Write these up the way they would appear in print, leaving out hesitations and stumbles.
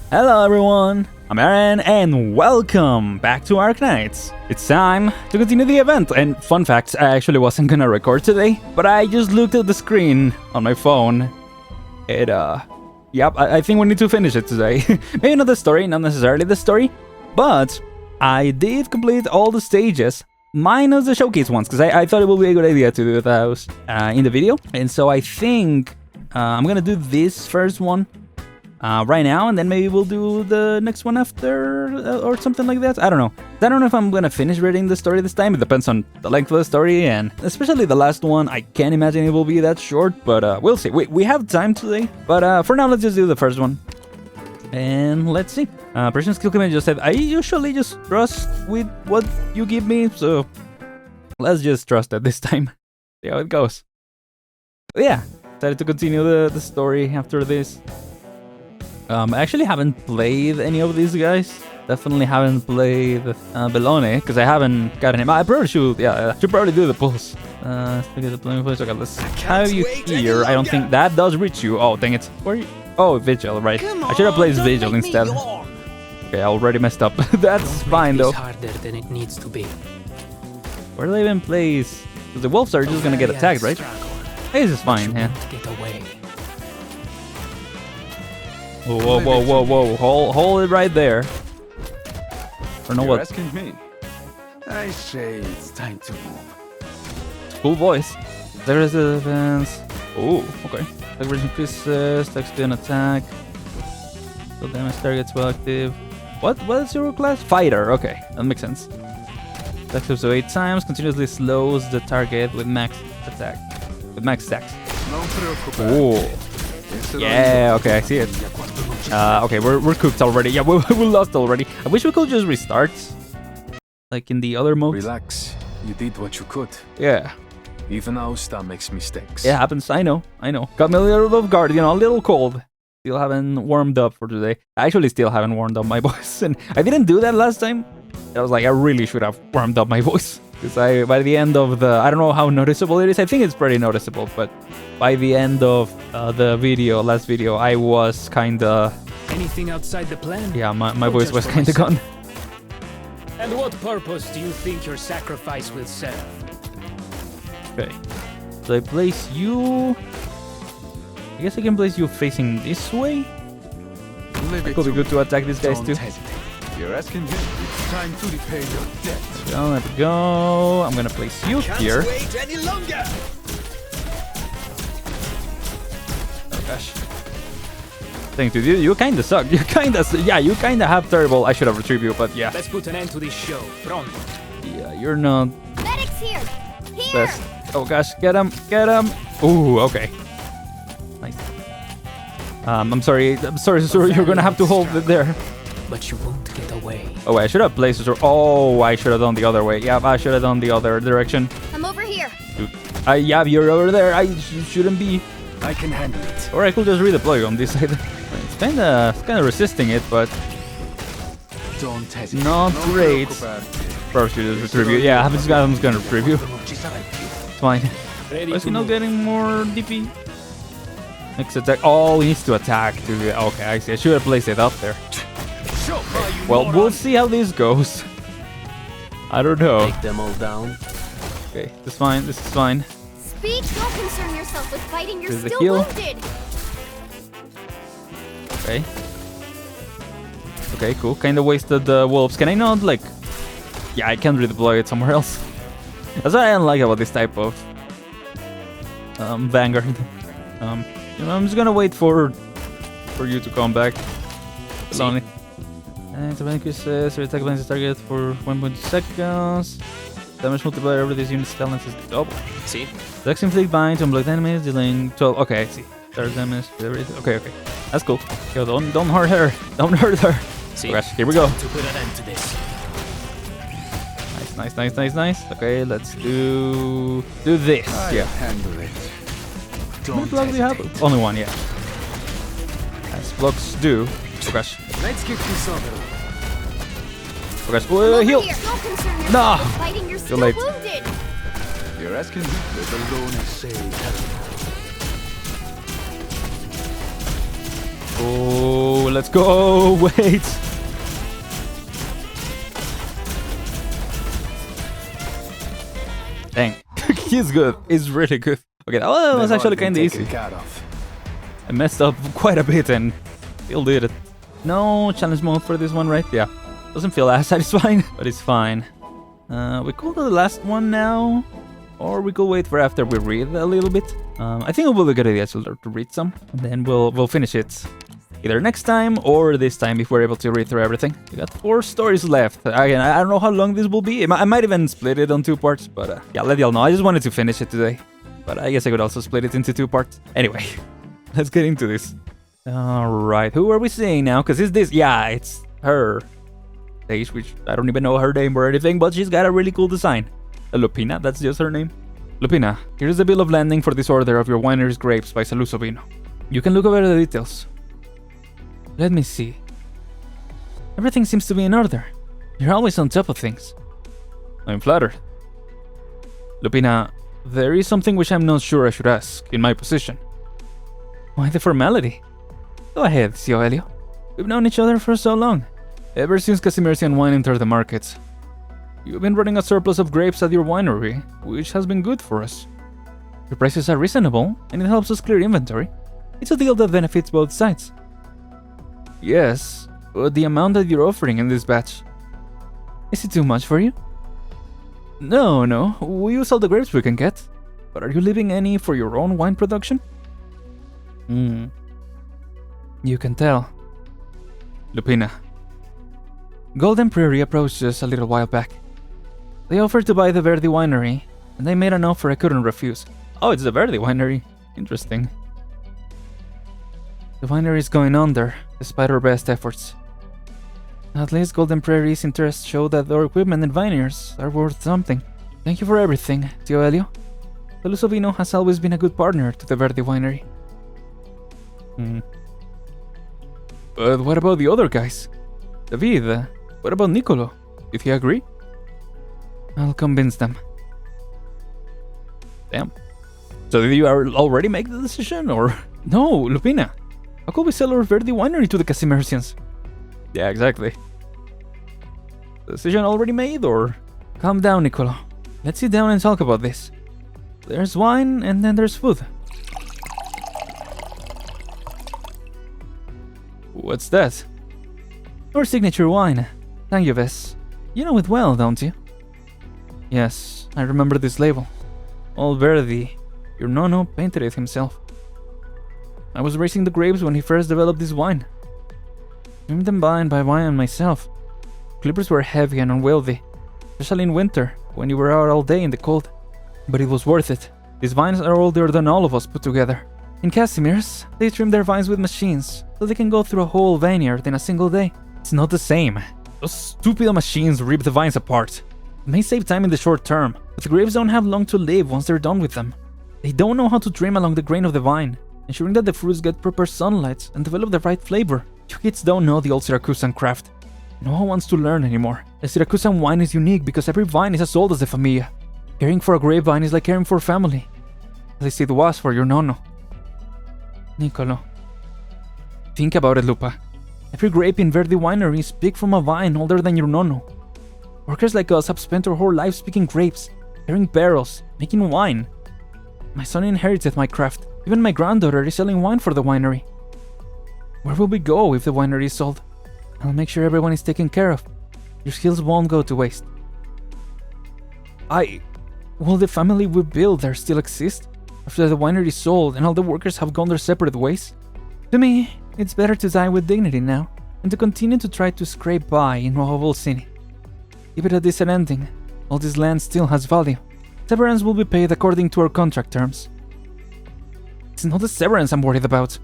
Hello everyone, I'm Aren and welcome back to Arknights. It's time to continue the event, and fun fact, I actually wasn't gonna record today, but I just looked at the screen on my phone. Yep, I think we need to finish it today. Maybe not the story, not necessarily the story, but I did complete all the stages, minus the showcase ones, because I thought it would be a good idea to do those in the video. And so I think I'm gonna do this first one right now, and then maybe we'll do the next one after, or something like that. I don't know. I don't know if I'm gonna finish reading the story this time. It depends on the length of the story, and especially the last one. I can't imagine it will be that short, but we'll see. We have time today, but for now, let's just do the first one. And let's see. Person Skill Command just said, I usually just trust with what you give me, so let's just trust it this time. See how it goes. But yeah, decided to continue the story after this. I actually haven't played any of these guys. Definitely haven't played Bellone, because I haven't gotten him. I probably should, yeah, I should probably do the pulse. Let's look at the playing place. Okay, let's have you here. I don't think that does reach you. Oh, dang it. Where are you? Oh, Vigil, right. I should have placed Vigil instead. Okay, I already messed up. That's fine, though. Harder than it needs to be. Where do they even place? Because the wolves are just gonna get attacked, right? Hey, this is fine, yeah. Get away. Whoa, whoa, whoa, whoa, whoa. Hold it right there. Or know what? Asking me? I say it's time to move. Cool voice. There is the defense. Oh, okay. Attack increases, attack speed and attack. So damage targets while active. What is your class? Fighter, okay. That makes sense. Attacks up to 8 times, continuously slows the target with max attack. With max stacks. Oh. Yeah, okay, I see it. Okay, we're cooked already. Yeah, we lost already. I wish we could just restart. Like in the other modes. Relax. You did what you could. Yeah. Even our star makes mistakes. It happens, I know. Got me a little off guard, you know, a little cold. Still haven't warmed up for today. I actually still haven't warmed up my voice. And I didn't do that last time. I was like, I really should have warmed up my voice. Because by the end of the, I don't know how noticeable it is. I think it's pretty noticeable, but by the end of the video, last video, I was kinda... Anything outside the plan? Yeah, my voice was kinda gone. And what purpose do you think your sacrifice will serve? Okay, so I place you... I guess I can place you facing this way? It could be good to attack these guys too. You're asking me? It's time to repay your debt. So there we go. I'm gonna place you here. Wait any longer. Oh gosh. Thank you, dude. You kinda suck. You kinda have terrible. I should have retrieved you, but yeah. Let's put an end to this show. Pronto. Yeah, you're not Medic's here. best. Oh gosh, get him. Ooh, okay. Nice. I'm sorry, you're gonna have to hold it there. But you won't get away. Oh, I should have placed it. Oh, I should have done the other way. Yeah, I should have done the other direction. I'm over here. Yeah, you're over there. I shouldn't be. I can handle it. Or I could just redeploy on this side. It's kinda resisting it, but Don't hesitate. not great. Probably should just retrieve you. Yeah, I'm just gonna retrieve you. It's fine. Why is he not getting more DP? Next attack. Oh, he needs to attack to. Okay, I see. I should have placed it up there. Okay. Well, we'll see how this goes. I don't know. Take them all down. Okay, this is fine. This is fine. Speak. Don't concern yourself with fighting. You're There's the still heal. wounded. Okay. Okay, cool. Kinda wasted the wolves. Can I not, like... Yeah, I can't redeploy it somewhere else. That's what I don't like about this type of... Vanguard. You know, I'm just gonna wait for you to come back. Lonely. And to increases your attack blinds the target for 1.2 seconds. Damage multiplier over this unit's talent is double. See? Dex inflict bind to unblocked enemies, dealing 12. Okay, I see. Third damage. Okay. That's cool. Yo, don't hurt her. Don't hurt her. See? Oh gosh, here we go. To put an end to this. Nice. Okay, let's do this. I'll Yeah. handle it. How many Don't blocks do you have? hesitate. Only one, yeah. As blocks do. Oh gosh. Let's get this over. Oh gosh. I'm over Heal. here. Don't concern yourself No. with fighting. You're still late. wounded. You're asking me? Let alone I say Oh, let's go. Wait. Dang. He's good. He's really good. Okay, that was actually kind of easy. I messed up quite a bit and still did it. No challenge mode for this one, right? Yeah. Doesn't feel as satisfying, but it's fine. We could do the last one now. Or we could wait for after we read a little bit. I think it will be a good idea to read some. And then we'll finish it. Either next time or this time if we're able to read through everything. We got 4 stories left. Again, I don't know how long this will be. I might even split it on 2 parts. But yeah, let y'all know. I just wanted to finish it today. But I guess I could also split it into 2 parts. Anyway, let's get into this. Alright, who are we seeing now? Because it's this. Yeah, it's her. Stage, which I don't even know her name or anything. But she's got a really cool design. Lupina, that's just her name. Lupina, here's the bill of landing for this order of your winery's grapes by Saluso Vino. You can look over the details. Let me see. Everything seems to be in order. You're always on top of things. I'm flattered. Lupina, there is something which I'm not sure I should ask in my position. Why the formality? Go ahead, Zio Helio. We've known each other for so long. Ever since Casimersian wine entered the market. You've been running a surplus of grapes at your winery, which has been good for us. Your prices are reasonable, and it helps us clear inventory. It's a deal that benefits both sides. Yes, but the amount that you're offering in this batch... Is it too much for you? No, we use all the grapes we can get. But are you leaving any for your own wine production? You can tell. Lupina. Golden Prairie approached us a little while back. They offered to buy the Verdi winery, and they made an offer I couldn't refuse. Oh, it's the Verdi winery. Interesting. The winery is going under, despite our best efforts. At least Golden Prairie's interests show that our equipment and vineyards are worth something. Thank you for everything, Tio Helio. Saluso Vino has always been a good partner to the Verdi winery. But what about the other guys? David, what about Nicolo? Did he agree? I'll convince them. Damn. So did you already make the decision, or...? No, Lupina. How could we sell our Verdi winery to the Casimersians? Yeah, exactly. Decision already made, or...? Calm down, Nicolo. Let's sit down and talk about this. There's wine, and then there's food. What's that? Your signature wine. Sangiovese. You know it well, don't you? Yes, I remember this label. Old Verdi, your nono, painted it himself. I was racing the grapes when he first developed this wine. Trimmed them by wine myself. Clippers were heavy and unwieldy, especially in winter, when you were out all day in the cold. But it was worth it. These vines are older than all of us put together. In Casimir's, they trim their vines with machines, so they can go through a whole vineyard in a single day. It's not the same. Those stupid machines rip the vines apart. It may save time in the short term, but the grapes don't have long to live once they're done with them. They don't know how to trim along the grain of the vine, ensuring that the fruits get proper sunlight and develop the right flavor. You kids don't know the old Siracusan craft. No one wants to learn anymore. The Siracusan wine is unique because every vine is as old as the familia. Caring for a grapevine is like caring for family. At least it was for your nono. Nicolo. Think about it, Lupa. Every grape in Verdi winery is picked from a vine older than your nono. Workers like us have spent our whole lives picking grapes, carrying barrels, making wine. My son inherited my craft. Even my granddaughter is selling wine for the winery. Where will we go if the winery is sold? I'll make sure everyone is taken care of. Your skills won't go to waste. Will the family we built there still exist? After the winery is sold and all the workers have gone their separate ways? To me, it's better to die with dignity now, and to continue to try to scrape by in Nuovo City. Give it a decent ending. All this land still has value. Severance will be paid according to our contract terms. It's not the severance I'm worried about.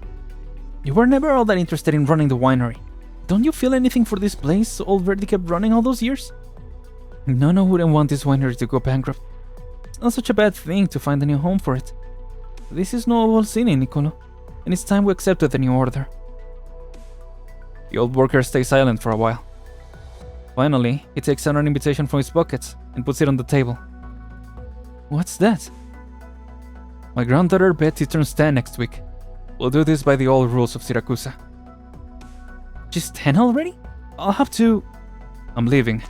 You were never all that interested in running the winery. Don't you feel anything for this place old Verdi kept running all those years? Nono wouldn't want this winery to go bankrupt. It's not such a bad thing to find a new home for it. This is Nuovo City, Nicolo, and it's time we accepted the new order. The old worker stays silent for a while. Finally, he takes out an invitation from his pockets and puts it on the table. What's that? My granddaughter Betty turns 10 next week. We'll do this by the old rules of Siracusa. She's 10 already? I'll have to... I'm leaving.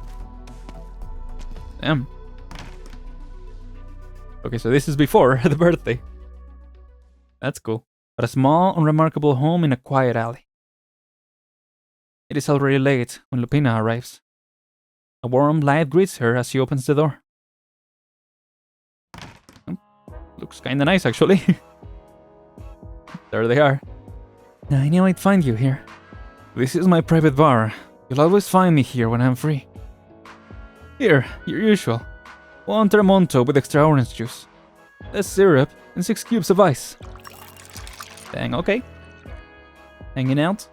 Damn. Okay, so this is before the birthday. That's cool. But a small, unremarkable home in a quiet alley. It is already late when Lupina arrives. A warm light greets her as she opens the door. Looks kinda nice, actually. There they are. I knew I'd find you here. This is my private bar. You'll always find me here when I'm free. Here, your usual. 1 tramonto with extra orange juice. Less syrup and 6 cubes of ice. Dang, okay. Hanging out?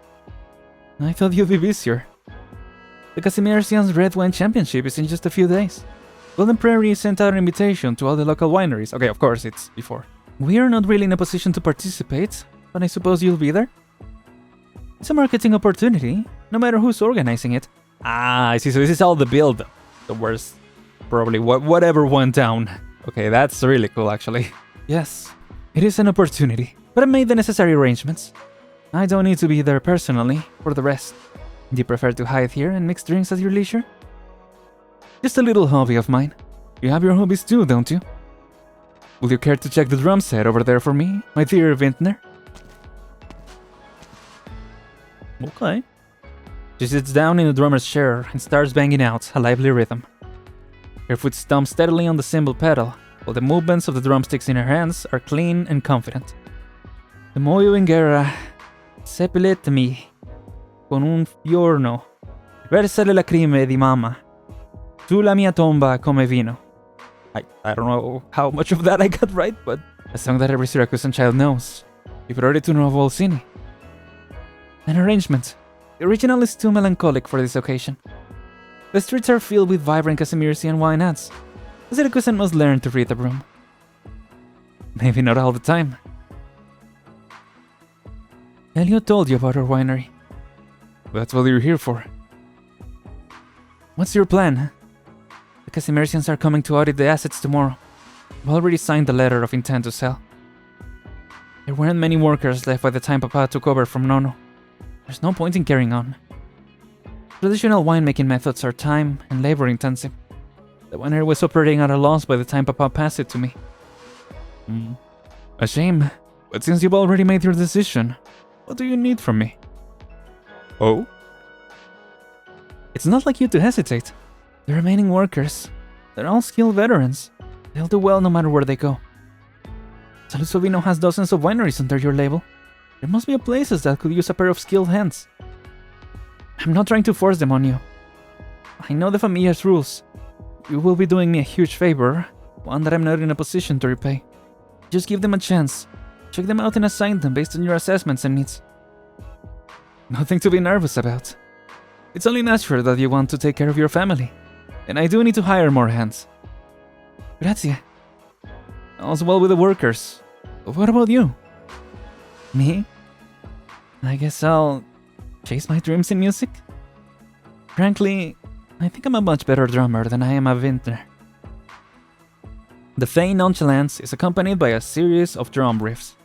I thought you'd be busier. The Casimircian's Red Wine Championship is in just a few days. Golden Prairie sent out an invitation to all the local wineries. Okay, of course, it's before. We are not really in a position to participate, but I suppose you'll be there? It's a marketing opportunity, no matter who's organizing it. Ah, I see, so this is all the build. The worst, probably, whatever went down. Okay, that's really cool, actually. Yes, it is an opportunity, but I made the necessary arrangements. I don't need to be there personally for the rest. Do you prefer to hide here and mix drinks at your leisure? Just a little hobby of mine. You have your hobbies too, don't you? Will you care to check the drum set over there for me, my dear Vintner? Okay. She sits down in the drummer's chair and starts banging out a lively rhythm. Her foot stomps steadily on the cymbal pedal, while the movements of the drumsticks in her hands are clean and confident. The muoio in guerra, seppelletemi con un fiorno, versa le lacrime di mamma, sulla mia tomba come vino. I don't know how much of that I got right, but a song that every Siracusan child knows. You've heard it to Nuovo Orsini. An arrangement. The original is too melancholic for this occasion. The streets are filled with vibrant Casimircian wine ads. The Siracusan must learn to read the room. Maybe not all the time. Elliot told you about our winery. That's what you're here for. What's your plan? The Casimircians are coming to audit the assets tomorrow. I've already signed the letter of intent to sell. There weren't many workers left by the time Papa took over from Nono. There's no point in carrying on. Traditional winemaking methods are time and labor intensive. The winery was operating at a loss by the time Papa passed it to me. A shame, but since you've already made your decision, what do you need from me? Oh? It's not like you to hesitate. The remaining workers, they're all skilled veterans. They'll do well no matter where they go. Salusovino has dozens of wineries under your label. There must be places that could use a pair of skilled hands. I'm not trying to force them on you. I know the Familia's rules. You will be doing me a huge favor, one that I'm not in a position to repay. Just give them a chance. Check them out and assign them based on your assessments and needs. Nothing to be nervous about. It's only natural that you want to take care of your family. And I do need to hire more hands. Grazie. All's well with the workers. But what about you? Me? I guess I'll chase my dreams in music? Frankly, I think I'm a much better drummer than I am a vintner. The feigned nonchalance is accompanied by a series of drum riffs.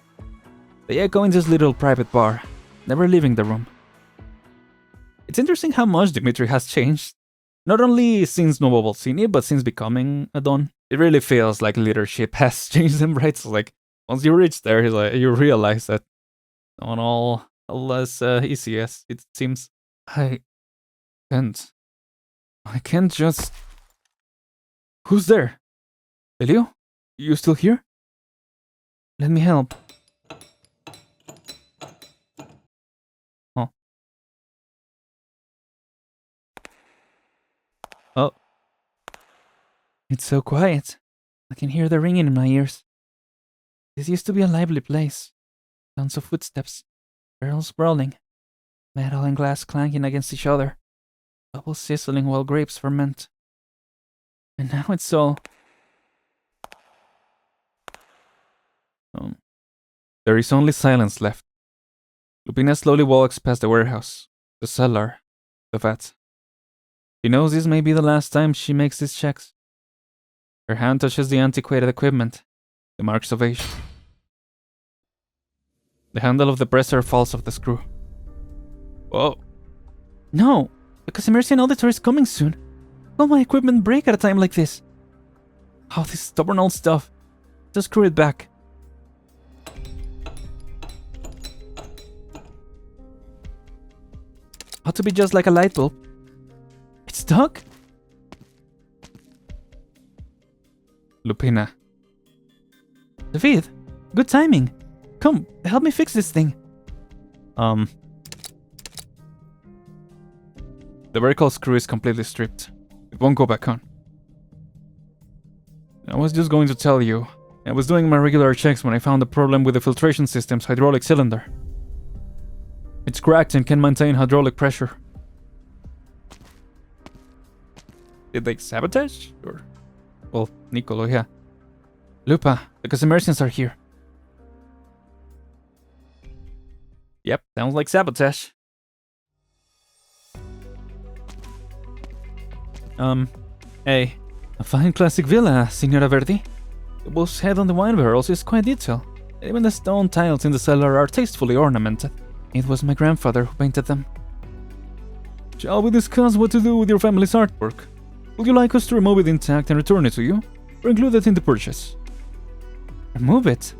They echo in this little private bar, never leaving the room. It's interesting how much Demetri has changed. Not only since Nuovo Orsini, but since becoming a Don. It really feels like leadership has changed him, right? So like, once you reach there, he's like, you realize that not all as easy as it seems. I can't just... Who's there? Elio? You still here? Let me help. Oh. It's so quiet. I can hear the ringing in my ears. This used to be a lively place. Sounds of footsteps, barrels brawling, metal and glass clanking against each other, bubbles sizzling while grapes ferment. And now it's all... There is only silence left. Lupina slowly walks past the warehouse, the cellar, the vat. She knows this may be the last time she makes these checks. Her hand touches the antiquated equipment, the marks of age. The handle of the presser falls off the screw. Whoa. No, the Casimirian auditor is coming soon. Will my equipment break at a time like this? Oh, this stubborn old stuff. Just screw it back. Ought to be just like a light bulb. It's stuck? Lupina. David, good timing. Come, help me fix this thing. The vertical screw is completely stripped. It won't go back on. I was just going to tell you. I was doing my regular checks when I found a problem with the filtration system's hydraulic cylinder. It's cracked and can't maintain hydraulic pressure. Did they sabotage? Or... Well, Nicolo, yeah. Lupa, the Casimirians are here. Yep, sounds like sabotage. Hey. A fine classic villa, Signora Verdi. The wolf's head on the wine barrels is quite detailed. Even the stone tiles in the cellar are tastefully ornamented. It was my grandfather who painted them. Shall we discuss what to do with your family's artwork? Would you like us to remove it intact and return it to you? Or include it in the purchase? Remove it?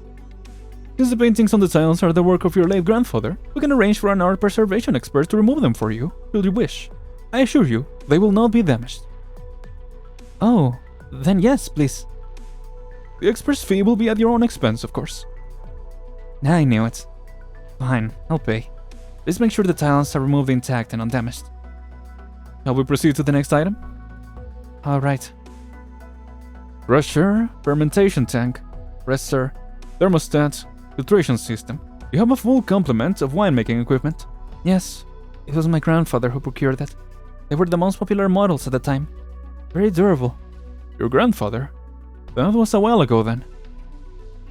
Since the paintings on the tiles are the work of your late grandfather, we can arrange for an art preservation expert to remove them for you, should you wish. I assure you, they will not be damaged. Oh, then yes, please. The expert's fee will be at your own expense, of course. I knew it. Fine, I'll pay. Please make sure the tiles are removed intact and undamaged. Shall we proceed to the next item? Alright. Crusher, fermentation tank, presser, thermostat, filtration system. You have a full complement of winemaking equipment. Yes, it was my grandfather who procured it. They were the most popular models at the time. Very durable. Your grandfather? That was a while ago then.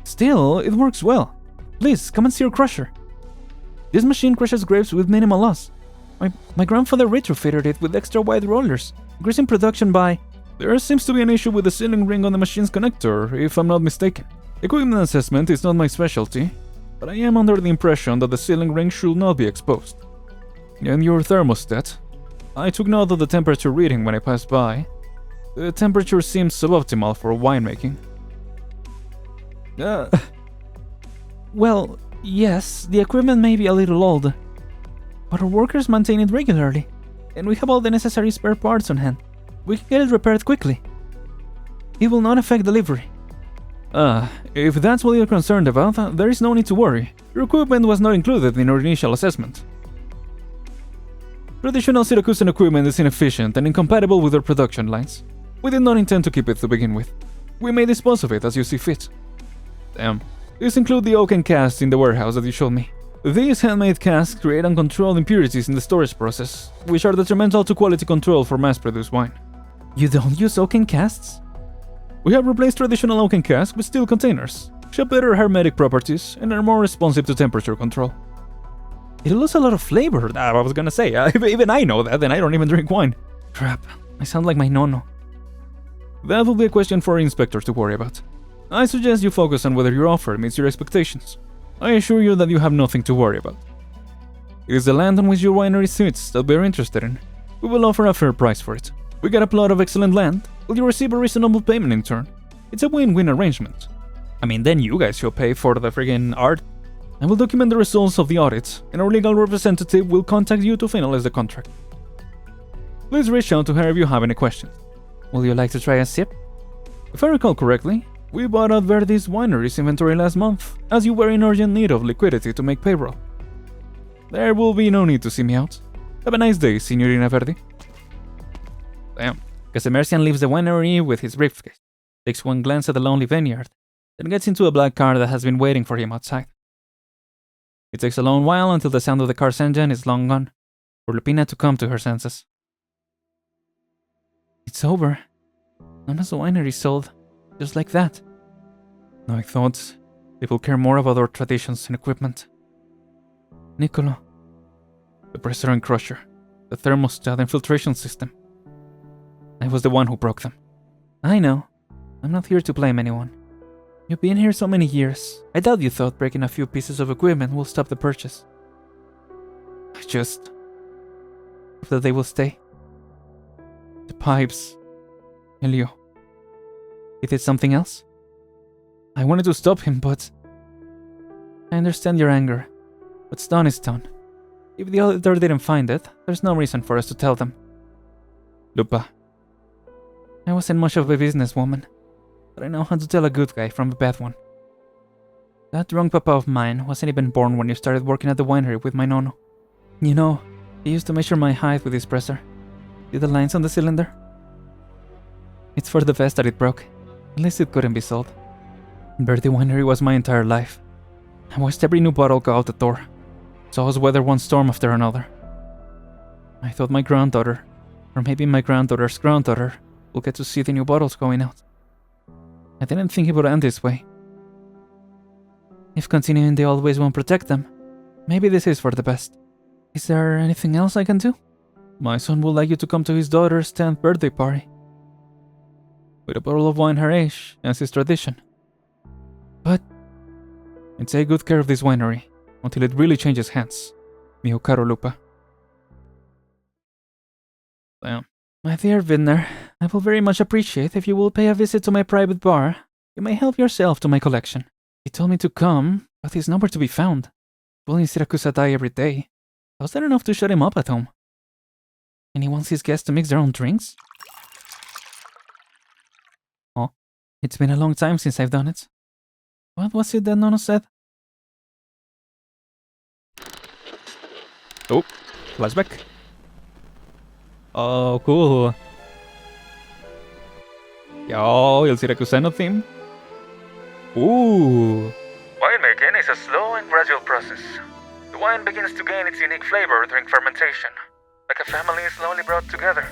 Still, it works well. Please, come and see your crusher. This machine crushes grapes with minimal loss. My grandfather retrofitted it with extra wide rollers, increasing production by... There seems to be an issue with the sealing ring on the machine's connector, if I'm not mistaken. Equipment assessment is not my specialty, but I am under the impression that the sealing ring should not be exposed. And your thermostat? I took note of the temperature reading when I passed by. The temperature seems suboptimal for winemaking. Well, yes, the equipment may be a little old, but our workers maintain it regularly, and we have all the necessary spare parts on hand. We can get it repaired quickly. It will not affect delivery. If that's what you're concerned about, there is no need to worry. Your equipment was not included in our initial assessment. Traditional Siracusan equipment is inefficient and incompatible with our production lines. We did not intend to keep it to begin with. We may dispose of it as you see fit. Damn. These include the oaken casks in the warehouse that you showed me. These handmade casks create uncontrolled impurities in the storage process, which are detrimental to quality control for mass-produced wine. You don't use oaken casks? We have replaced traditional oaken casks with steel containers, which have better hermetic properties and are more responsive to temperature control. It loses a lot of flavor, I was gonna say. Even I know that, and I don't even drink wine. Crap, I sound like my nono. That will be a question for our inspector to worry about. I suggest you focus on whether your offer meets your expectations. I assure you that you have nothing to worry about. It is the land on which your winery sits that we are interested in. We will offer a fair price for it. We get a plot of excellent land, will you receive a reasonable payment in turn? It's a win-win arrangement. I mean, then you guys should pay for the friggin' art. I will document the results of the audit, and our legal representative will contact you to finalize the contract. Please reach out to her if you have any questions. Will you like to try a sip? If I recall correctly, we bought out Verdi's winery's inventory last month, as you were in urgent need of liquidity to make payroll. There will be no need to see me out. Have a nice day, Signorina Verdi. Damn. Casimirian leaves the winery with his briefcase, takes one glance at the lonely vineyard, then gets into a black car that has been waiting for him outside. It takes a long while until the sound of the car's engine is long gone, for Lupina to come to her senses. It's over. Nana's winery sold, just like that. I thought people care more about our traditions and equipment. Nicolo, the presser and crusher, the thermostat and filtration system. I was the one who broke them. I know. I'm not here to blame anyone. You've been here so many years. I doubt you thought breaking a few pieces of equipment will stop the purchase. If that they will stay. The pipes. Elio. He did something else? I wanted to stop him, but... I understand your anger. What's done is done. If the auditor didn't find it, there's no reason for us to tell them. Lupa. I wasn't much of a businesswoman, but I know how to tell a good guy from a bad one. That drunk papa of mine wasn't even born when you started working at the winery with my nono. You know, he used to measure my height with his presser. See the lines on the cylinder? It's for the best that it broke. At least it couldn't be sold. Verdi winery was my entire life. I watched every new bottle go out the door. Saw us weather one storm after another. I thought my granddaughter, or maybe my granddaughter's granddaughter, will get to see the new bottles going out. I didn't think it would end this way. If continuing the old ways won't protect them, maybe this is for the best. Is there anything else I can do? My son would like you to come to his daughter's 10th birthday party. With a bottle of wine her age, as is tradition. But, and take good care of this winery, until it really changes hands. Mio caro Lupa. Well, my dear Vidner, I will very much appreciate if you will pay a visit to my private bar. You may help yourself to my collection. He told me to come, but he's nowhere to be found. Will in Siracusa die every day. How's that enough to shut him up at home? And he wants his guests to mix their own drinks? Oh, it's been a long time since I've done it. What was it that Nono said? Oh, flashback. Oh, cool. Yo, el Siracusano theme. Ooh. Winemaking is a slow and gradual process. The wine begins to gain its unique flavor during fermentation, like a family is slowly brought together.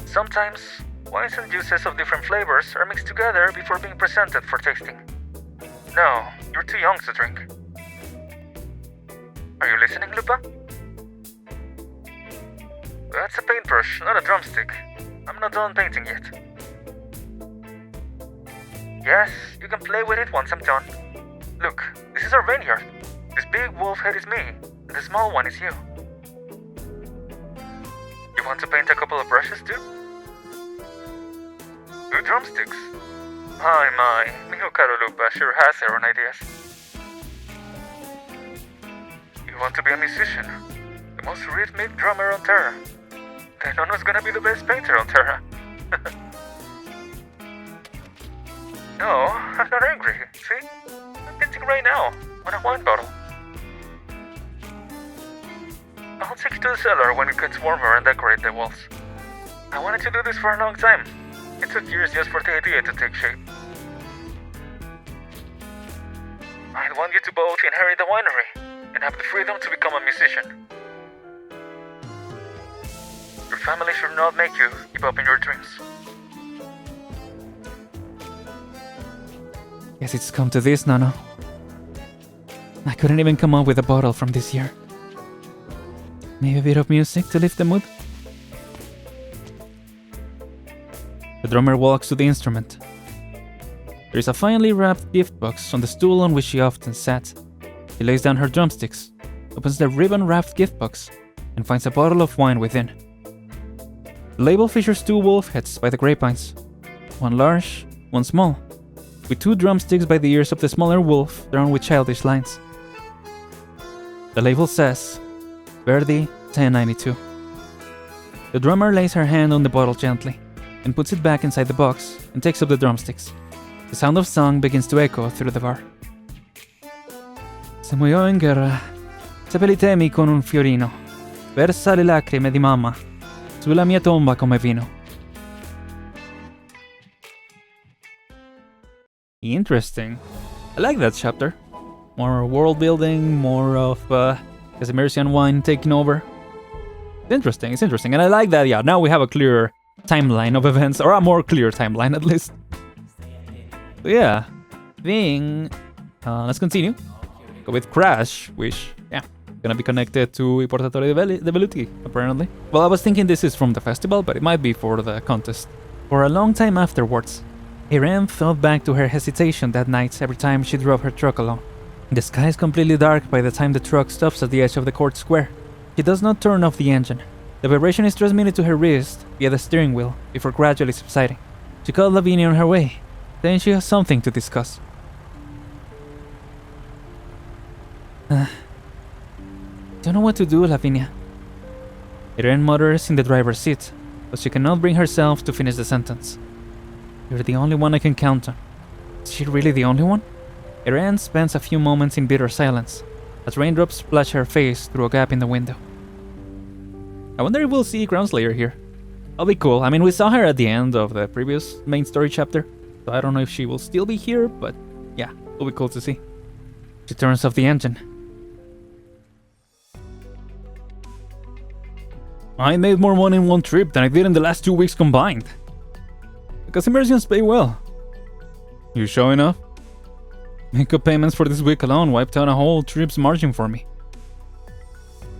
Sometimes, wines and juices of different flavors are mixed together before being presented for tasting. No, you're too young to drink. Are you listening, Lupa? That's a paintbrush, not a drumstick. I'm not done painting yet. Yes, you can play with it once I'm done. Look, this is our vineyard. This big wolf head is me, and the small one is you. You want to paint a couple of brushes too? Two drumsticks? My, mio caro Lupa sure has her own ideas. You want to be a musician? The most rhythmic drummer on Terra. Then Nono's gonna be the best painter on Terra. No, I'm not angry, see? I'm painting right now, on a wine bottle. I'll take you to the cellar when it gets warmer and decorate the walls. I wanted to do this for a long time. It took years just for the idea to take shape. I want you to both inherit the winery and have the freedom to become a musician. Your family should not make you give up in your dreams. Guess it's come to this, Nano. I couldn't even come up with a bottle from this year. Maybe a bit of music to lift the mood? The drummer walks to the instrument. There is a finely wrapped gift box on the stool on which she often sat. She lays down her drumsticks, opens the ribbon-wrapped gift box, and finds a bottle of wine within. The label features two wolf heads by the grapevines, one large, one small, with two drumsticks by the ears of the smaller wolf drawn with childish lines. The label says, Verdi 1092. The drummer lays her hand on the bottle gently, and puts it back inside the box, and takes up the drumsticks. The sound of song begins to echo through the bar. Se murió en guerra, seppellitemi con un fiorino, versa le lacrime di mamma, sulla mia tomba come vino. Interesting. I like that chapter. More world building, more of Casimirian wine taking over. It's interesting, and I like that, yeah, now we have a clearer timeline of events, or a more clear timeline at least. So yeah, let's continue. Go with Crash, which, yeah, gonna be connected to I Portatore de Veluti, apparently. Well, I was thinking this is from the festival, but it might be for the contest. For a long time afterwards, Aren thought back to her hesitation that night every time she drove her truck alone. The sky is completely dark by the time the truck stops at the edge of the court square. She does not turn off the engine. The vibration is transmitted to her wrist via the steering wheel before gradually subsiding. She called Lavinia on her way. Then she has something to discuss. Don't know what to do, Lavinia. Aren mutters in the driver's seat, but she cannot bring herself to finish the sentence. You're the only one I can count on. Is she really the only one? Aren spends a few moments in bitter silence, as raindrops splash her face through a gap in the window. I wonder if we'll see Ground Slayer here. That'll be cool. I mean, we saw her at the end of the previous main story chapter, so I don't know if she will still be here, but yeah, it'll be cool to see. She turns off the engine. I made more money in one trip than I did in the last 2 weeks combined. Because immersions pay well. You sure enough? Makeup payments for this week alone wiped out a whole trip's margin for me.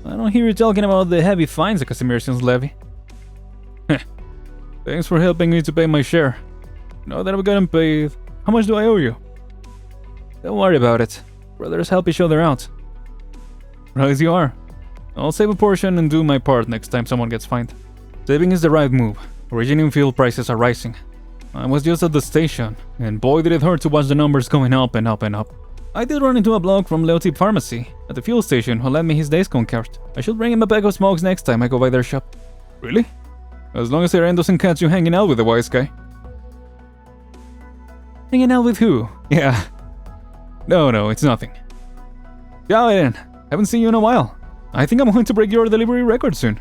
I don't hear you talking about the heavy fines the Casimirians levy. Thanks for helping me to pay my share. Now that I've gotten paid, how much do I owe you? Don't worry about it. Brothers help each other out. Right as you are. I'll save a portion and do my part next time someone gets fined. Saving is the right move. Originating fuel prices are rising. I was just at the station, and boy did it hurt to watch the numbers going up and up and up. I did run into a bloke from Leotip Pharmacy at the fuel station who lent me his discount card. I should bring him a bag of smokes next time I go by their shop. Really? As long as Aren doesn't catch you hanging out with the wise guy. Hanging out with who? Yeah. No, it's nothing. Ciao, Aren. Haven't seen you in a while. I think I'm going to break your delivery record soon.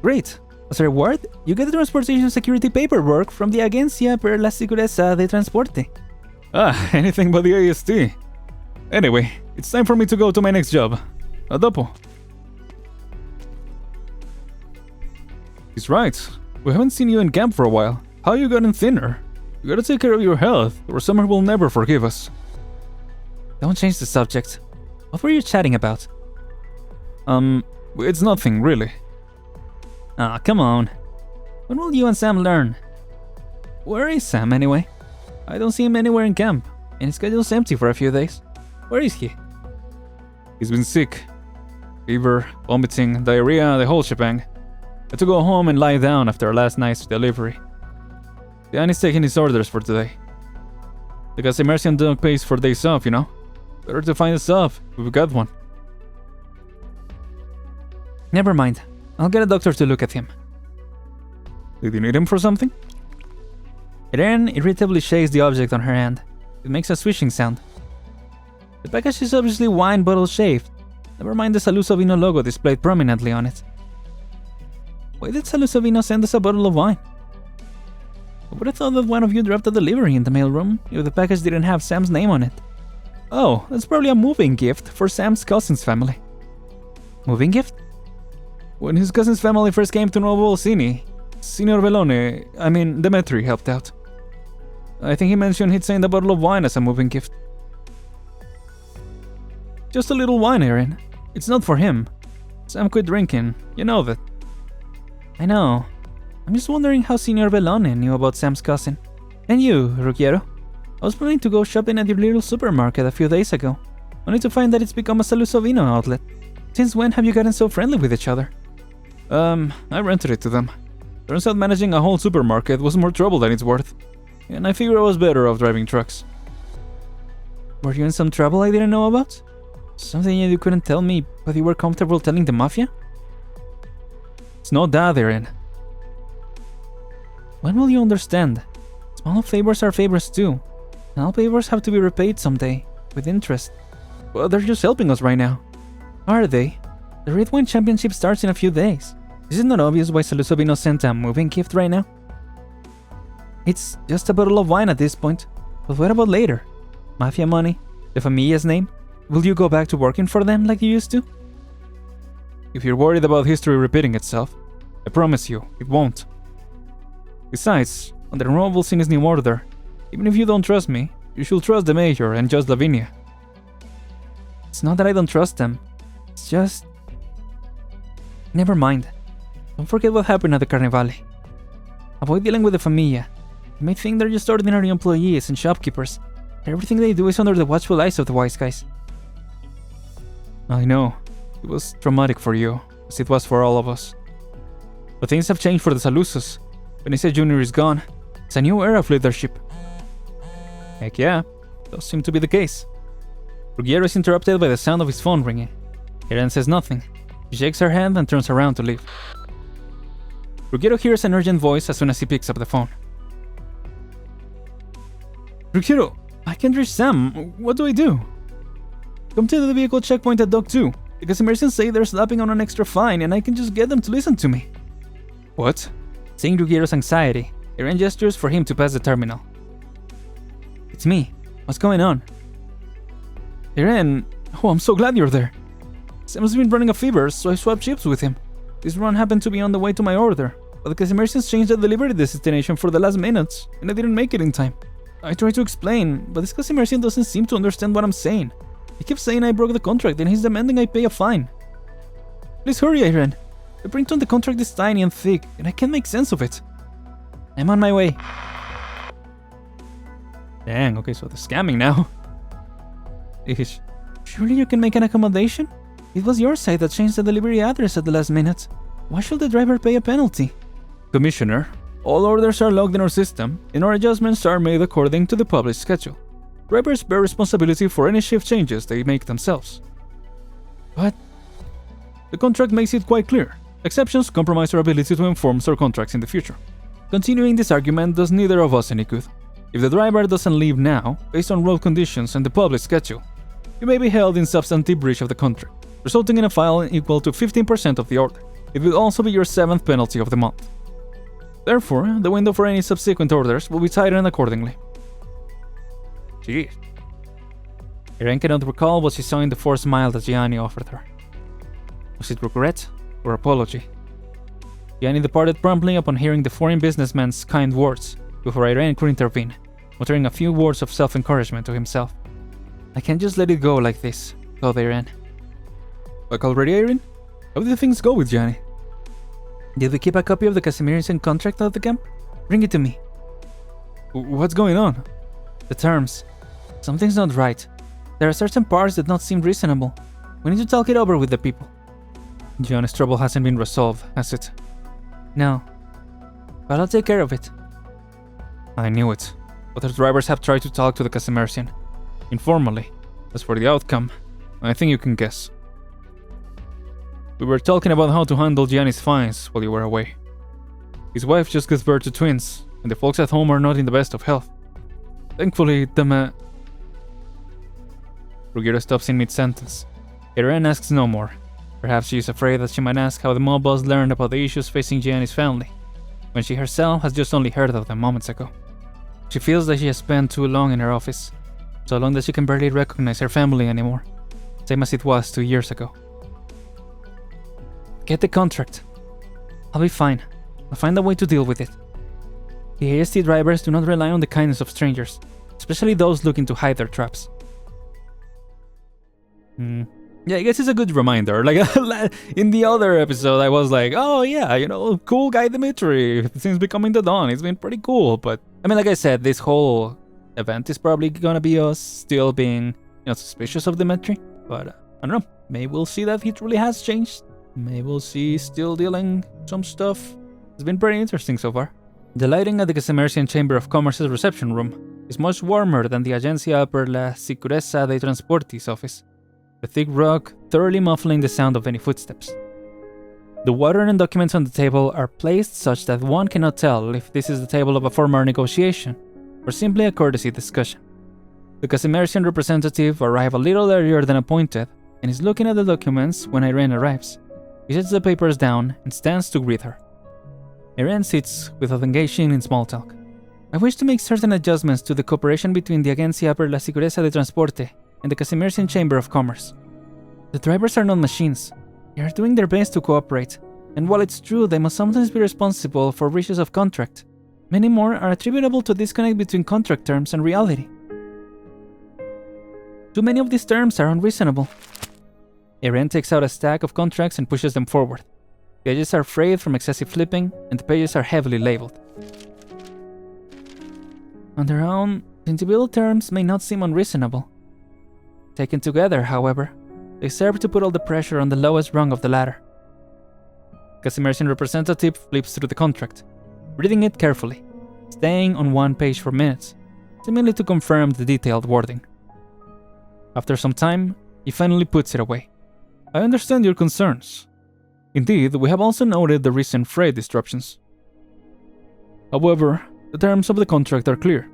Great. As a reward, you get the transportation security paperwork from the Agencia per la Seguridad de Transporte. Anything but the AST. Anyway, it's time for me to go to my next job. Adopo. He's right. We haven't seen you in camp for a while. How you gotten thinner? You gotta take care of your health, or Summer will never forgive us. Don't change the subject. What were you chatting about? It's nothing, really. Ah, come on. When will you and Sam learn? Where is Sam, anyway? I don't see him anywhere in camp, and his schedule's empty for a few days. Where is he? He's been sick. Fever, vomiting, diarrhea, the whole shebang. Had to go home and lie down after last night's delivery. Dan is taking his orders for today. The Casimirian dog pays for days off, you know? Better to find us off, if we've got one. Never mind. I'll get a doctor to look at him. Did you need him for something? Aren irritably shakes the object on her hand. It makes a swishing sound. The package is obviously wine bottle shaped. Never mind the Saluso Vino logo displayed prominently on it. Why did Saluso Vino send us a bottle of wine? I would have thought that one of you dropped a delivery in the mailroom if the package didn't have Sam's name on it. Oh, that's probably a moving gift for Sam's cousin's family. Moving gift? When his cousin's family first came to Nuovo Orsini, Signor Demetri helped out. I think he mentioned he'd send a bottle of wine as a moving gift. Just a little wine, Aren. It's not for him. Sam quit drinking, you know that. I know. I'm just wondering how Signor Bellone knew about Sam's cousin. And you, Ruggiero? I was planning to go shopping at your little supermarket a few days ago, only to find that it's become a Saluso Vino outlet. Since when have you gotten so friendly with each other? I rented it to them. Turns out managing a whole supermarket was more trouble than it's worth, and I figure I was better off driving trucks. Were you in some trouble I didn't know about? Something you couldn't tell me, but you were comfortable telling the Mafia? It's not that, Aren. When will you understand? Small favors are favors too, and all favors have to be repaid someday, with interest. Well, they're just helping us right now. Are they? The Red Wine Championship starts in a few days. Is it not obvious why Saluso Vino sent a moving gift right now? It's just a bottle of wine at this point. But what about later? Mafia money? The Familia's name? Will you go back to working for them like you used to? If you're worried about history repeating itself, I promise you, it won't. Besides, under Nuovo Orsini's new order, even if you don't trust me, you should trust the Mayor and Judge Lavinia. It's not that I don't trust them. It's just... Never mind. Don't forget what happened at the Carnevale. Avoid dealing with the Familia. You may think they're just ordinary employees and shopkeepers. Everything they do is under the watchful eyes of the wise guys. I know. It was traumatic for you, as it was for all of us. But things have changed for the Salusos. Benicia Jr. is gone. It's a new era of leadership. Heck yeah, does seem to be the case. Ruggiero is interrupted by the sound of his phone ringing. Aren says nothing. She shakes her hand and turns around to leave. Ruggiero hears an urgent voice as soon as he picks up the phone. Ruggiero, I can't reach Sam. What do I do? Come to the vehicle checkpoint at Dock 2. The Casimirians say they're slapping on an extra fine and I can just get them to listen to me. What? Seeing Ruggiero's anxiety, Aren gestures for him to pass the terminal. It's me. What's going on? Aren, oh, I'm so glad you're there. Sam's been running a fever, so I swapped ships with him. This run happened to be on the way to my order, but the Casimirians changed the delivery destination for the last minutes, and I didn't make it in time. I tried to explain, but this Casimirian doesn't seem to understand what I'm saying. He keeps saying I broke the contract and he's demanding I pay a fine. Please hurry, Aren. The print on the contract is tiny and thick, and I can't make sense of it. I'm on my way. Dang, okay, so they're scamming now. Ish. Surely you can make an accommodation? It was your side that changed the delivery address at the last minute. Why should the driver pay a penalty? Commissioner, all orders are logged in our system, and our adjustments are made according to the published schedule. Drivers bear responsibility for any shift changes they make themselves. But the contract makes it quite clear. Exceptions compromise our ability to enforce our contracts in the future. Continuing this argument does neither of us any good. If the driver doesn't leave now, based on road conditions and the published schedule, you may be held in substantive breach of the contract, resulting in a fine equal to 15% of the order. It will also be your 7th penalty of the month. Therefore, the window for any subsequent orders will be tightened accordingly. Jeez. Aren cannot recall what she saw in the forced smile that Gianni offered her. Was it regret or apology? Gianni departed promptly upon hearing the foreign businessman's kind words, before Aren could intervene, muttering a few words of self-encouragement to himself. I can't just let it go like this, thought Aren. Back already, Aren? How did things go with Gianni? Did we keep a copy of the Casimirian contract at the camp? Bring it to me. What's going on? The terms. Something's not right. There are certain parts that don't seem reasonable. We need to talk it over with the people. Gianni's trouble hasn't been resolved, has it? No. But I'll take care of it. I knew it. Other drivers have tried to talk to the Casimirian. Informally. As for the outcome, I think you can guess. We were talking about how to handle Gianni's fines while you were away. His wife just gave birth to twins, and the folks at home are not in the best of health. Thankfully, Ruggiero stops in mid-sentence. Aren asks no more. Perhaps she is afraid that she might ask how the mob boss learned about the issues facing Gianni's family, when she herself has just only heard of them moments ago. She feels that she has spent too long in her office, so long that she can barely recognize her family anymore, same as it was 2 years ago. Get the contract. I'll be fine. I'll find a way to deal with it. The AST drivers do not rely on the kindness of strangers, especially those looking to hide their traps. Yeah, I guess it's a good reminder. Like, in the other episode, I was like, oh yeah, you know, cool guy Demetri, since becoming the Dawn, it's been pretty cool. But, I mean, like I said, this whole event is probably gonna be us still being, you know, suspicious of Demetri. But, I don't know, maybe we'll see that he truly has changed. Maybe we'll see still dealing some stuff. It's been pretty interesting so far. The lighting at the Casimirian Chamber of Commerce's reception room is much warmer than the Agencia per la Sicurezza dei Transporti's office, the thick rug thoroughly muffling the sound of any footsteps. The water and documents on the table are placed such that one cannot tell if this is the table of a formal negotiation or simply a courtesy discussion. The Casimirian representative arrives a little earlier than appointed and is looking at the documents when Aren arrives. He sets the papers down and stands to greet her. Aren sits without engaging in small talk. I wish to make certain adjustments to the cooperation between the Agencia per la Sicurezza de Transporte and the Casimirian Chamber of Commerce. The drivers are not machines. They are doing their best to cooperate, and while it's true they must sometimes be responsible for breaches of contract, many more are attributable to disconnect between contract terms and reality. Too many of these terms are unreasonable. Aren takes out a stack of contracts and pushes them forward. The edges are frayed from excessive flipping, and the pages are heavily labeled. On their own, the individual terms may not seem unreasonable. Taken together, however, they serve to put all the pressure on the lowest rung of the ladder. Casimer's representative flips through the contract, reading it carefully, staying on one page for minutes, seemingly to confirm the detailed wording. After some time, he finally puts it away. I understand your concerns. Indeed, we have also noted the recent freight disruptions. However, the terms of the contract are clear,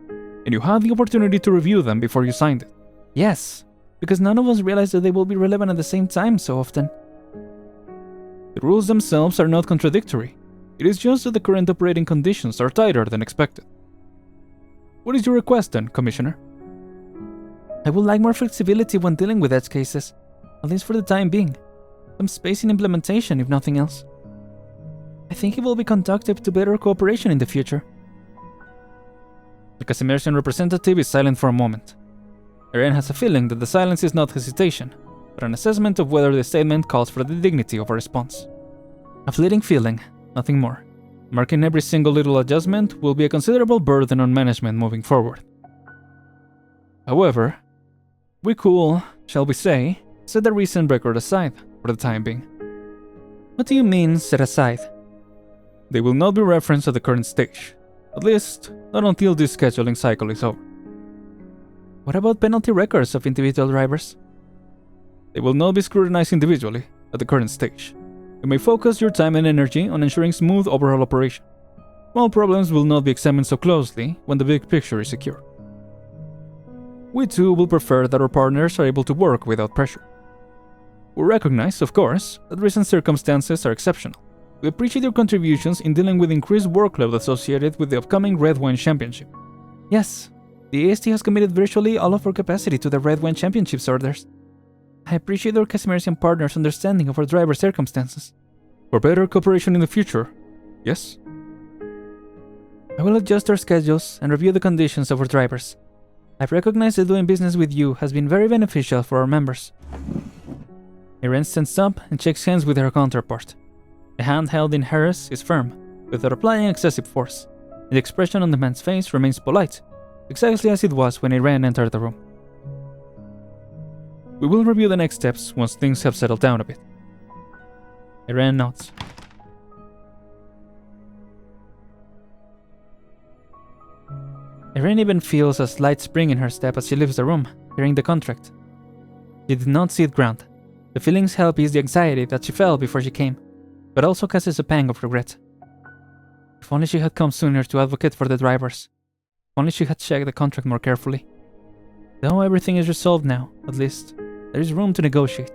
and you had the opportunity to review them before you signed it. Yes, because none of us realize that they will be relevant at the same time so often. The rules themselves are not contradictory. It is just that the current operating conditions are tighter than expected. What is your request then, Commissioner? I would like more flexibility when dealing with edge cases, at least for the time being. Some space in implementation, if nothing else. I think it will be conducive to better cooperation in the future. The Casimersian representative is silent for a moment. Aren has a feeling that the silence is not hesitation, but an assessment of whether the statement calls for the dignity of a response. A fleeting feeling, nothing more. Marking every single little adjustment will be a considerable burden on management moving forward. However, we could, shall we say, set the recent record aside for the time being. What do you mean, set aside? They will not be referenced at the current stage, at least not until this scheduling cycle is over. What about penalty records of individual drivers? They will not be scrutinized individually at the current stage. You may focus your time and energy on ensuring smooth overall operation. Small problems will not be examined so closely when the big picture is secure. We too will prefer that our partners are able to work without pressure. We recognize, of course, that recent circumstances are exceptional. We appreciate your contributions in dealing with increased workload associated with the upcoming Red Wine Championship. Yes, the AST has committed virtually all of our capacity to the Red Wine Championship's orders. I appreciate our Casimersian partners' understanding of our driver's circumstances. For better cooperation in the future, yes? I will adjust our schedules and review the conditions of our drivers. I've recognized that doing business with you has been very beneficial for our members. Aren stands up and shakes hands with her counterpart. The hand held in hers is firm, without applying excessive force, and the expression on the man's face remains polite, exactly as it was when Aren entered the room. We will review the next steps once things have settled down a bit. Aren nods. Aren even feels a slight spring in her step as she leaves the room, hearing the contract. She did not see it ground. The feelings help ease the anxiety that she felt before she came, but also causes a pang of regret. If only she had come sooner to advocate for the drivers. If only she had checked the contract more carefully. Though everything is resolved now, at least, there is room to negotiate.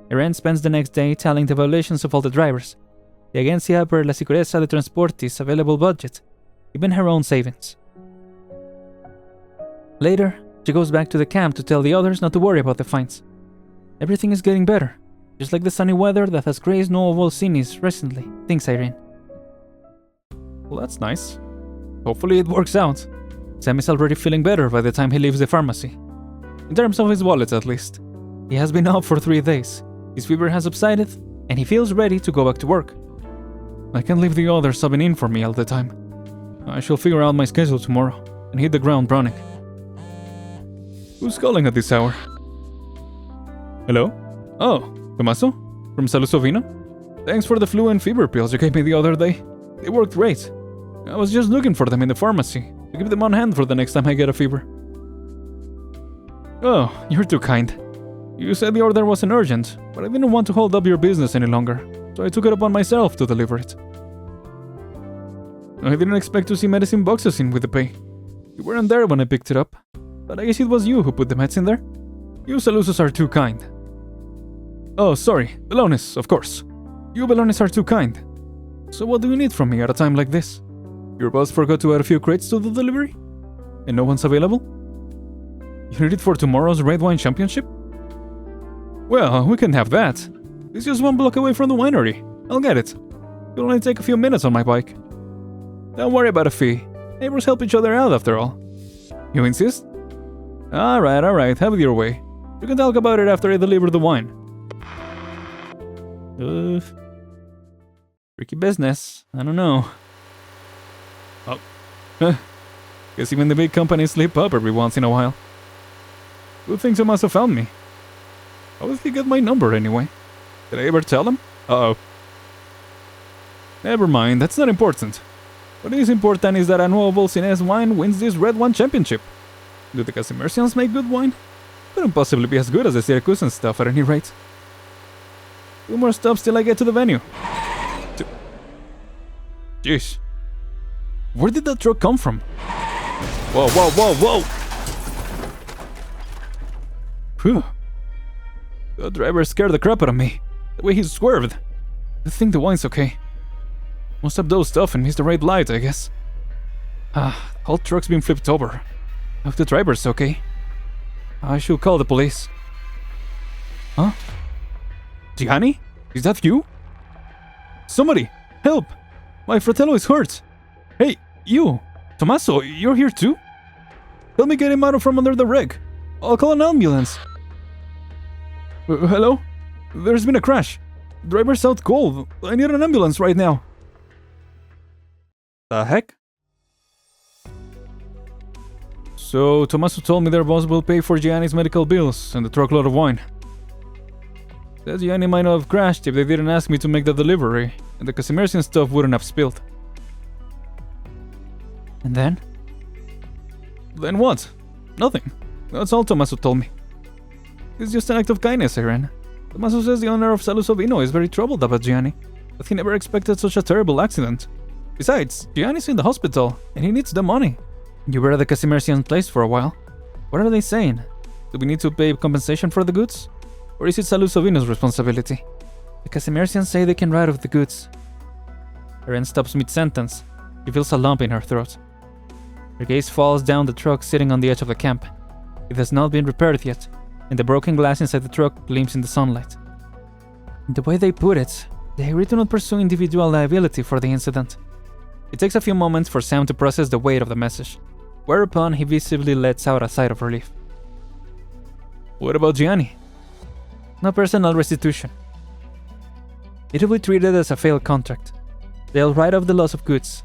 Aren spends the next day tallying the violations of all the drivers, the Agencia per la Sicurezza de Transporte's available budget, even her own savings. Later, she goes back to the camp to tell the others not to worry about the fines. Everything is getting better, just like the sunny weather that has graced Nuovo Cinis recently, thinks Irene. Well, that's nice. Hopefully it works out. Sam is already feeling better by the time he leaves the pharmacy. In terms of his wallet, at least. He has been up for 3 days. His fever has subsided, and he feels ready to go back to work. I can't leave the others subbing in for me all the time. I shall figure out my schedule tomorrow and hit the ground running. Who's calling at this hour? Hello? Oh, Tommaso? From Salusovino? Thanks for the flu and fever pills you gave me the other day. They worked great. I was just looking for them in the pharmacy to keep them on hand for the next time I get a fever. Oh, you're too kind. You said the order wasn't urgent, but I didn't want to hold up your business any longer, so I took it upon myself to deliver it. I didn't expect to see medicine boxes in with the pay. You weren't there when I picked it up, but I guess it was you who put the meds in there. You Salusos are too kind. Oh, sorry, Belones, of course. You Belones are too kind. So what do you need from me at a time like this? Your boss forgot to add a few crates to the delivery? And no one's available? You need it for tomorrow's Red Wine Championship? Well, we can have that. It's just 1 block away from the winery. I'll get it. It'll only take a few minutes on my bike. Don't worry about a fee. Neighbors help each other out after all. You insist? Alright, have it your way. You can talk about it after I deliver the wine. Tricky business. I don't know. Oh. Guess even the big companies slip up every once in a while. Good thing you must have found me. How did he get my number anyway? Did I ever tell him? Uh-oh. Never mind, that's not important. What is important is that Annual Cines wine wins this red wine championship. Do the Casimersians make good wine? Couldn't possibly be as good as the Siracusan stuff at any rate. 2 more stops till I get to the venue. Jeez. Where did that truck come from? Whoa, whoa, whoa, whoa! Phew. The driver scared the crap out of me. The way he swerved. I think the wine's okay. Must have dozed off and missed the red light, I guess. The whole truck's been flipped over. I hope the driver's okay. I should call the police. Huh? Gianni? Is that you? Somebody! Help! My fratello is hurt! Hey, you! Tommaso, you're here too? Help me get him out from under the wreck. I'll call an ambulance. Hello? There's been a crash. Driver's out cold. I need an ambulance right now. The heck? So, Tommaso told me their boss will pay for Gianni's medical bills and the truckload of wine. Says Gianni might not have crashed if they didn't ask me to make the delivery, and the Casimersian stuff wouldn't have spilled. And then? Then what? Nothing. That's all Tommaso told me. It's just an act of kindness, Aren. Tommaso says the owner of Salus Ovino is very troubled about Gianni, but he never expected such a terrible accident. Besides, Gianni's in the hospital, and he needs the money. You were at the Casimersian place for a while. What are they saying? Do we need to pay compensation for the goods? Or is it Salus Ovino's responsibility? The Casimersians say they can write off the goods. Aren stops mid-sentence. She feels a lump in her throat. Her gaze falls down the truck sitting on the edge of the camp. It has not been repaired yet, and the broken glass inside the truck gleams in the sunlight. The way they put it, they agree to not pursue individual liability for the incident. It takes a few moments for Sam to process the weight of the message, whereupon he visibly lets out a sigh of relief. What about Gianni? No personal restitution. It will be treated as a failed contract. They'll write off the loss of goods.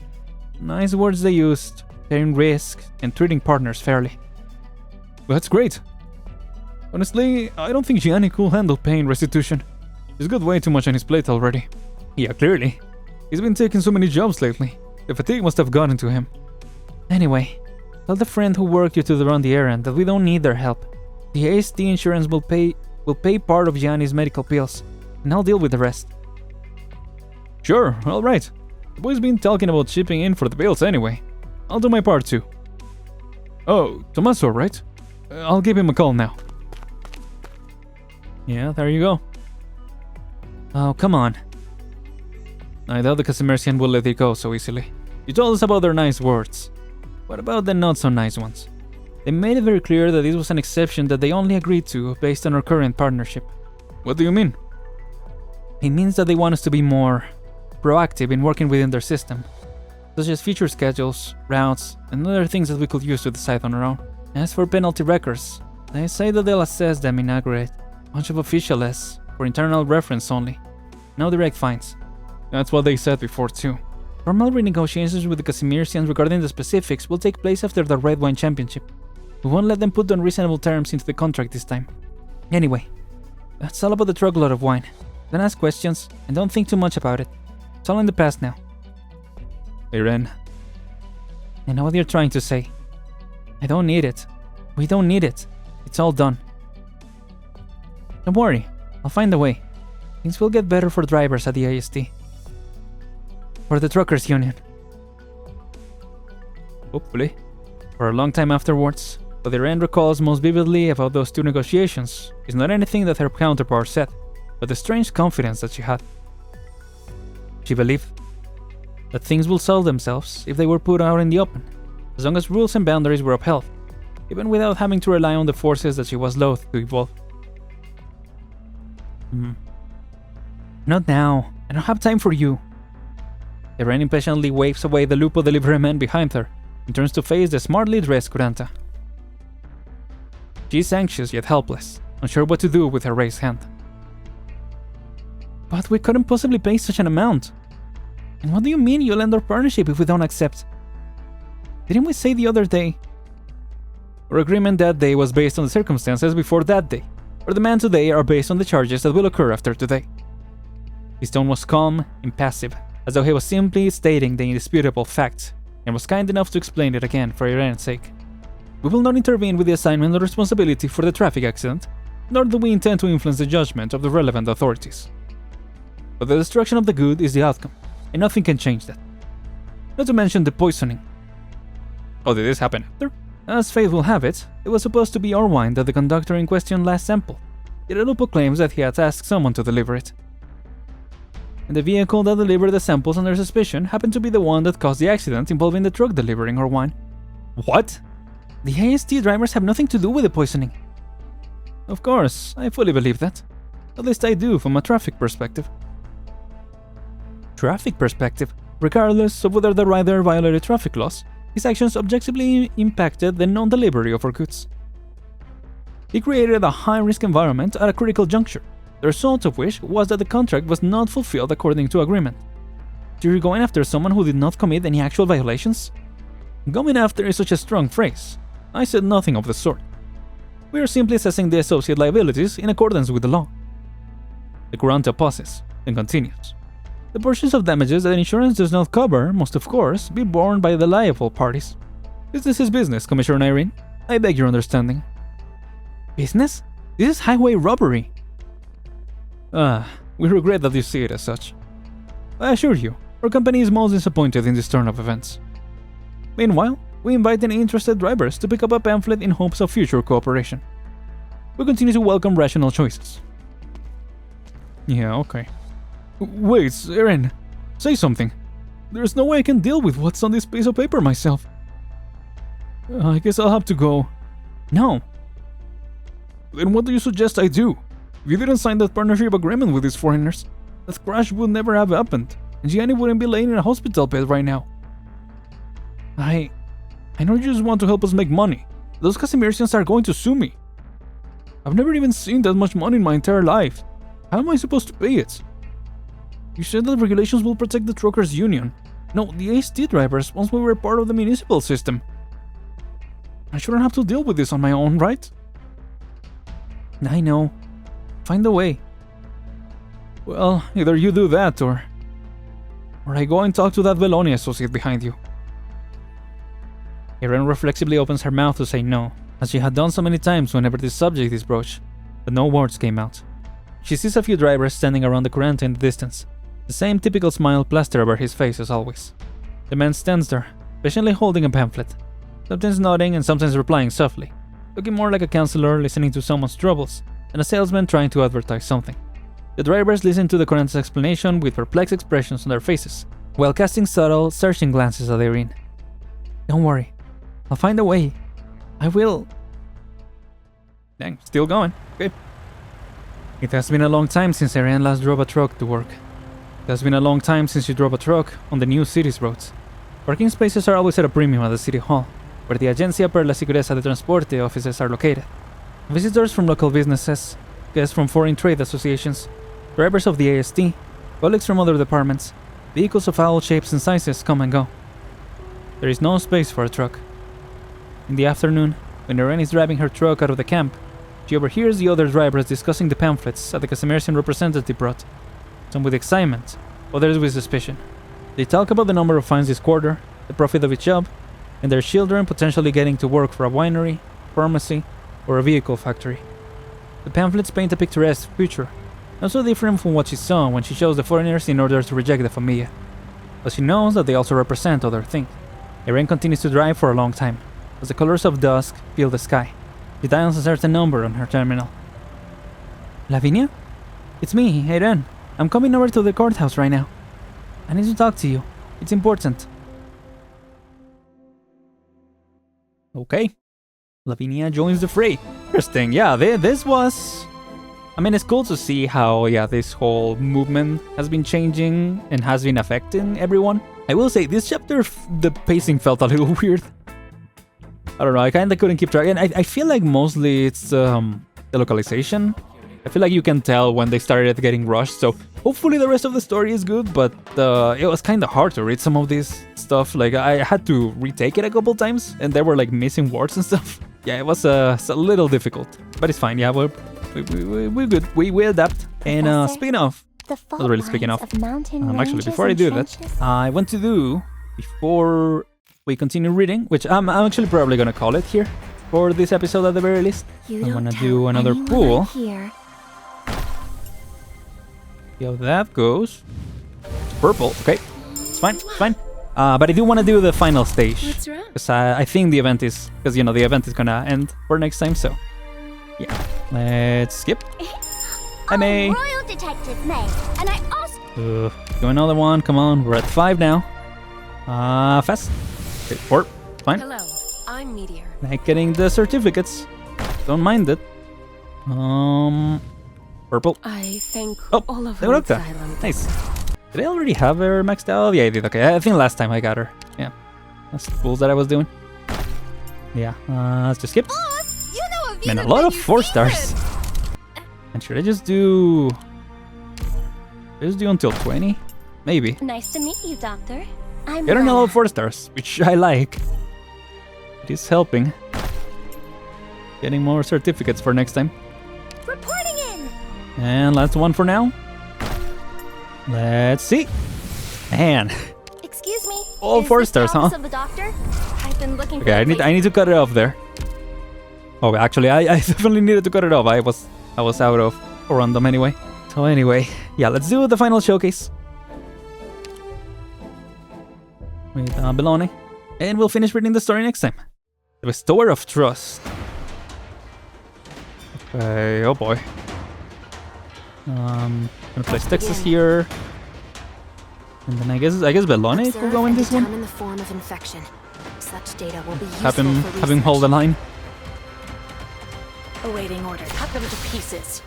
Nice words they used, taking risks and treating partners fairly. That's great. Honestly, I don't think Gianni could handle paying restitution. He's got way too much on his plate already. Yeah, clearly. He's been taking so many jobs lately. The fatigue must have gotten to him. Anyway, tell the friend who worked you to run the errand that we don't need their help. The AST insurance will pay part of Gianni's medical bills, and I'll deal with the rest. Sure, alright. The boy's been talking about chipping in for the bills anyway. I'll do my part too. Oh, Tommaso, right? I'll give him a call now. Yeah, there you go. Oh, come on. I doubt the Casimersian will let it go so easily. You told us about their nice words. What about the not so nice ones? They made it very clear that this was an exception that they only agreed to based on our current partnership. What do you mean? It means that they want us to be more proactive in working within their system, such as future schedules, routes, and other things that we could use to decide on our own. As for penalty records, they say that they'll assess them in aggregate, bunch of officials for internal reference only. No direct fines. That's what they said before too. Formal renegotiations with the Casimersians regarding the specifics will take place after the Red Wine Championship. We won't let them put unreasonable terms into the contract this time. Anyway, that's all about the truckload of wine. Don't ask questions, and don't think too much about it. It's all in the past now. Aren. I know what you're trying to say. I don't need it. We don't need it. It's all done. Don't worry, I'll find a way. Things will get better for drivers at the AST. For the Truckers Union. Hopefully. For a long time afterwards, what Aren recalls most vividly about those two negotiations is not anything that her counterpart said, but the strange confidence that she had. She believed that things will solve themselves if they were put out in the open, as long as rules and boundaries were upheld, even without having to rely on the forces that she was loath to evolve. Not now. I don't have time for you. Aren impatiently waves away the Lupo delivery man behind her and turns to face the smartly dressed Curanta. She's anxious yet helpless, unsure what to do with her raised hand. But we couldn't possibly pay such an amount. And what do you mean you'll end our partnership if we don't accept? Didn't we say the other day? Our agreement that day was based on the circumstances before that day. Our demands today are based on the charges that will occur after today. His tone was calm, impassive, as though he was simply stating the indisputable facts, and was kind enough to explain it again for Irene's sake. We will not intervene with the assignment of responsibility for the traffic accident, nor do we intend to influence the judgment of the relevant authorities. But the destruction of the good is the outcome, and nothing can change that. Not to mention the poisoning. Oh, did this happen after? As fate will have it, it was supposed to be our wine that the conductor in question last sampled, yet Lupo claims that he had asked someone to deliver it. And the vehicle that delivered the samples under suspicion happened to be the one that caused the accident involving the truck delivering our wine. What? The AST drivers have nothing to do with the poisoning. Of course, I fully believe that. At least I do from a traffic perspective. Traffic perspective? Regardless of whether the rider violated traffic laws, his actions objectively impacted the non-delivery of our goods. He created a high-risk environment at a critical juncture, the result of which was that the contract was not fulfilled according to agreement. You're going after someone who did not commit any actual violations? Going after is such a strong phrase. I said nothing of the sort. We are simply assessing the associate liabilities in accordance with the law. The Curanta pauses, then continues. The portions of damages that insurance does not cover must, of course, be borne by the liable parties. Business is business, Commissioner Irene. I beg your understanding. Business? This is highway robbery. We regret that you see it as such. I assure you, our company is most disappointed in this turn of events. Meanwhile, we invite any interested drivers to pick up a pamphlet in hopes of future cooperation. We continue to welcome rational choices. Yeah, okay. Wait, Aren, say something. There's no way I can deal with what's on this piece of paper myself. I guess I'll have to go. No. Then what do you suggest I do? If you didn't sign that partnership agreement with these foreigners, that crash would never have happened, and Gianni wouldn't be laying in a hospital bed right now. I know you just want to help us make money. Those Casimirsians are going to sue me. I've never even seen that much money in my entire life. How am I supposed to pay it? You said that regulations will protect the truckers' union. No, the AST drivers once we were part of the municipal system. I shouldn't have to deal with this on my own, right? I know. Find a way. Well, either you do that or I go and talk to that Veloni associate behind you. Aren reflexively opens her mouth to say no, as she had done so many times whenever this subject is broached, but no words came out. She sees a few drivers standing around the Curanta in the distance, the same typical smile plastered over his face as always. The man stands there, patiently holding a pamphlet, sometimes nodding and sometimes replying softly, looking more like a counselor listening to someone's troubles than a salesman trying to advertise something. The drivers listen to the Curanta's explanation with perplexed expressions on their faces, while casting subtle, searching glances at Irene. Don't worry, I'll find a way. I will. Dang, still going. Okay. It has been a long time since Aren last drove a truck to work. It has been a long time since you drove a truck on the new city's roads. Parking spaces are always at a premium at the city hall, where the Agencia per la Seguridad de Transporte offices are located. Visitors from local businesses, guests from foreign trade associations, drivers of the AST, colleagues from other departments, vehicles of all shapes and sizes come and go. There is no space for a truck. In the afternoon, when Aren is driving her truck out of the camp, she overhears the other drivers discussing the pamphlets that the Casimirsian representative brought, some with excitement, others with suspicion. They talk about the number of fines this quarter, the profit of each job, and their children potentially getting to work for a winery, pharmacy, or a vehicle factory. The pamphlets paint a picturesque future, not so different from what she saw when she chose the foreigners in order to reject the familia. But she knows that they also represent other things. Aren continues to drive for a long time, as the colors of dusk fill the sky. She dials a certain number on her terminal. Lavinia? It's me, Aren. I'm coming over to the courthouse right now. I need to talk to you. It's important. Okay. Lavinia joins the fray. Interesting. Yeah, this was... I mean, it's cool to see how, this whole movement has been changing and has been affecting everyone. I will say, this chapter, the pacing felt a little weird. I don't know, I kinda couldn't keep track. And I feel like mostly it's the localization. I feel like you can tell when they started getting rushed, so hopefully the rest of the story is good, but it was kinda hard to read some of this stuff. Like, I had to retake it a couple times, and there were like missing words and stuff. Yeah, it was a little difficult, but it's fine. Yeah, we're we're good. We adapt. And Professor, speaking of, The fault not really speaking lines of, mountain actually, ranges before I and do that, trenches. I want to do, before we continue reading, which I'm actually probably gonna call it here for this episode at the very least. You I'm don't gonna tell do another anyone pool. I'm here. See how that goes. Purple, okay. It's fine, it's fine. But I do want to do the final stage. What's wrong? Because I think the event is... Because, you know, the event is gonna end for next time, so... Yeah. Let's skip. Hi, May. Royal Detective May, and I also... Do another one. Come on, we're at 5 now. Fast. Okay, 4. Fine. Hello, I'm Meteor. Like getting the certificates. Don't mind it. Purple. I think Oh, all of they her looked at. silent. Nice. Did I already have her maxed out? Yeah, I did. Okay, I think last time I got her. Yeah. That's the pulls that I was doing. Yeah, let's just skip. Boss, you know a Man, a Vtuber lot when of you 4 see stars. them. And should I just do... Just do until 20? Maybe. Nice to meet you, Doctor. I'm Aren Lana. L 4 stars, which I like. It is helping. Getting more certificates for next time. Reporting in. And last one for now. Let's see. Man. Excuse me. All is 4 this stars, the office huh? of the doctor? I've been looking for Okay, the I need to cut it off there. Oh, actually, I definitely needed to cut it off. I was out of random anyway. So anyway, yeah, let's do the final showcase with Belone, and we'll finish reading the story next time. The Bestower of Trust. Okay, oh boy. Gonna place Texas here, and then I guess Belone will go in this one. in the form of infection. Such data will be Have him hold the line. Awaiting order. Cut them to pieces.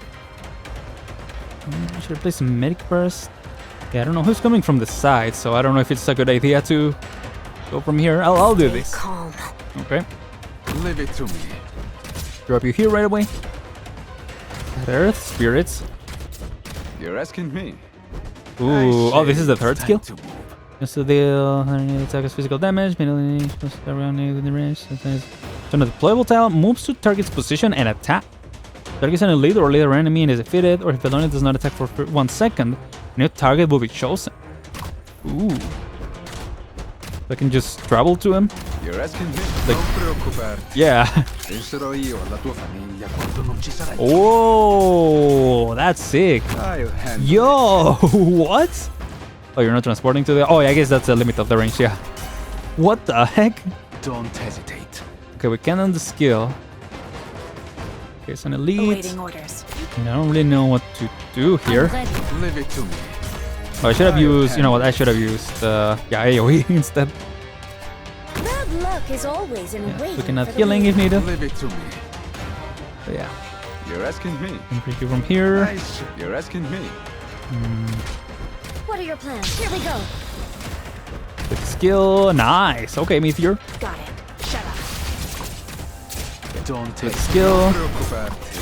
Should I place a medic first? Yeah, I don't know who's coming from the side, so I don't know if it's a good idea to go from here. I'll do this. Calm. Okay. Leave it to me. Drop you here right away. At Earth, spirits. You're asking me. Ooh, oh, this is the third Time skill. to move. Just to deal attack as physical damage, melee, around the range. Turn a deployable tile, moves to target's position and attack. Targets an elite or later enemy and is defeated, or if Belone does not attack for 1 second, a new target will be chosen. Ooh. I can just travel to him. You're asking me. Like- Non preoccuparti. Yeah. Penserò io alla tua famiglia quando non ci sarai. Oh, that's sick. I'll handle Yo, what? Oh, you're not transporting to the... Oh, yeah, I guess that's the limit of the range, yeah. What the heck? it. Don't hesitate. Okay, we can on the skill. Okay, it's an elite. Awaiting orders. And I don't really know what to do here. I'm ready. Leave it to me. Oh, I should have used... You know what? I should have used... yeah, AoE instead. Bad luck is always in waiting Looking at for the healing if needed. Leave it to me. But yeah, You're asking me. can take you from here. You're asking me. What are your plans? Here we go. Quick skill. Nice. Okay, Meteor. Got it. Shut up. Don't Quick hesitate. skill. Non preoccuparti.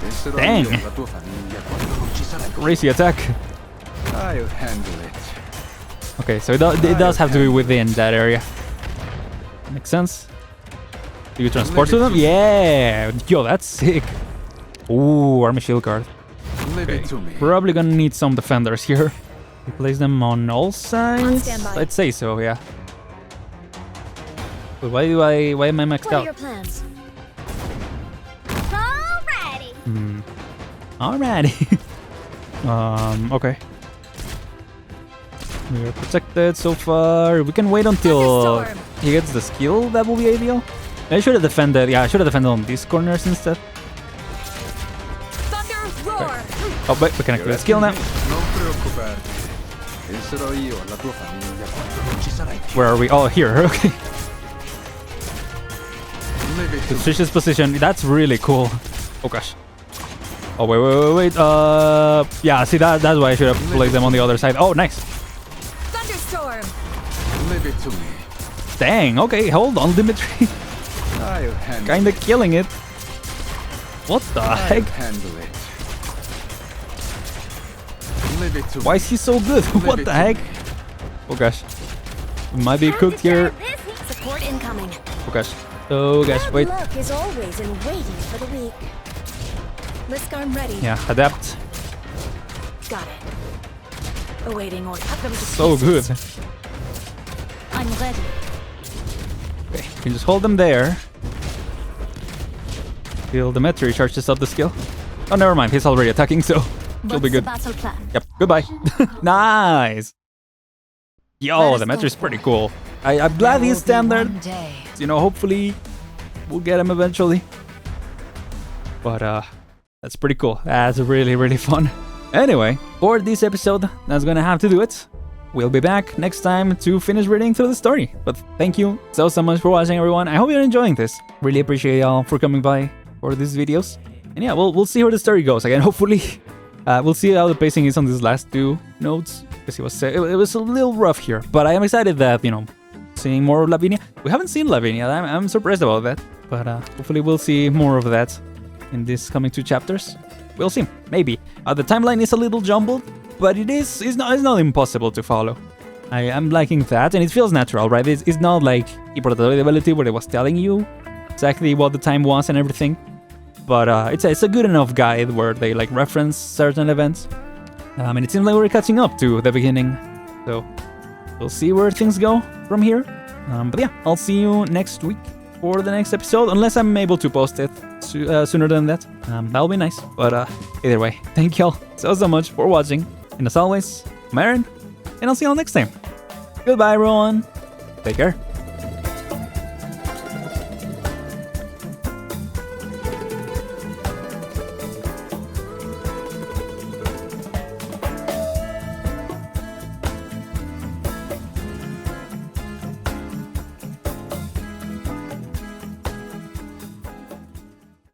Penserò Dang. io alla tua famiglia quando non ci sarai. Crazy attack. I'll handle it. Okay, so it does have to be within that area. Makes sense. Do you transport to them? Yeah. Yo, that's sick. Ooh, army shield guard. Leave Okay. it to me. Probably gonna need some defenders here. We place them on all sides. standby. Let's say so, yeah. But why am I maxed What are out? your plans? Alrighty. Alrighty. Okay. We are protected so far. We can wait until Thunderstorm. he gets the skill. That will be ideal. I should have defended. Yeah, I should have defended on these corners instead. Thunder roar. Oh, but we can activate the skill now. Non preoccuparti. Penserò io alla tua famiglia quando non ci sarai più. Where are we? Oh, here. Okay. Leave it to me. Suspicious position. That's really cool. Oh gosh. Oh wait. Yeah. See that's why I should have placed them on the other side. Oh, nice. Thunderstorm. Leave it to me. Dang. Okay. Hold on, Demetri. I'll handle Kinda it. killing it. What the I'll heck? handle it. Leave it to Why me. is he so good? What it the to heck? me. Oh gosh. We might be cooked here. Support incoming. Oh gosh. Oh gosh. Bad Wait. luck is always in waiting for the weak. Lisk arm ready. Yeah, adapt. Got it. Awaiting order. Cut them to So good. pieces. I'm ready. Okay, you can just hold them there. Till Demetri charges up the skill. Oh, never mind. He's already attacking, so he'll be good. Battle plan? Yep. Goodbye. Nice. Let Yo, us Demetri's go pretty cool. I'm glad he's standard. One day. You know, hopefully we'll get him eventually. But that's pretty cool. That's really, really fun. Anyway, for this episode, that's gonna have to do it. We'll be back next time to finish reading through the story. But thank you so much for watching, everyone. I hope you're enjoying this. Really appreciate y'all for coming by for these videos. And yeah, we'll see where the story goes. Again, hopefully we'll see how the pacing is on these last two notes. Because it was a little rough here. But I am excited that, you know, seeing more of Lavinia. We haven't seen Lavinia. I'm surprised about that. But hopefully we'll see more of that in these coming 2 chapters. We'll see. Maybe. The timeline is a little jumbled, but it's not impossible to follow. I am liking that, and it feels natural, right? It's not like ability where it was telling you exactly what the time was and everything. But it's a good enough guide where they like reference certain events. And it seems like we're catching up to the beginning. So we'll see where things go from here. But yeah, I'll see you next week for the next episode, unless I'm able to post it sooner than that. That'll be nice. But either way, thank y'all so much for watching. And as always, I'm Aren, and I'll see y'all next time. Goodbye, everyone. Take care.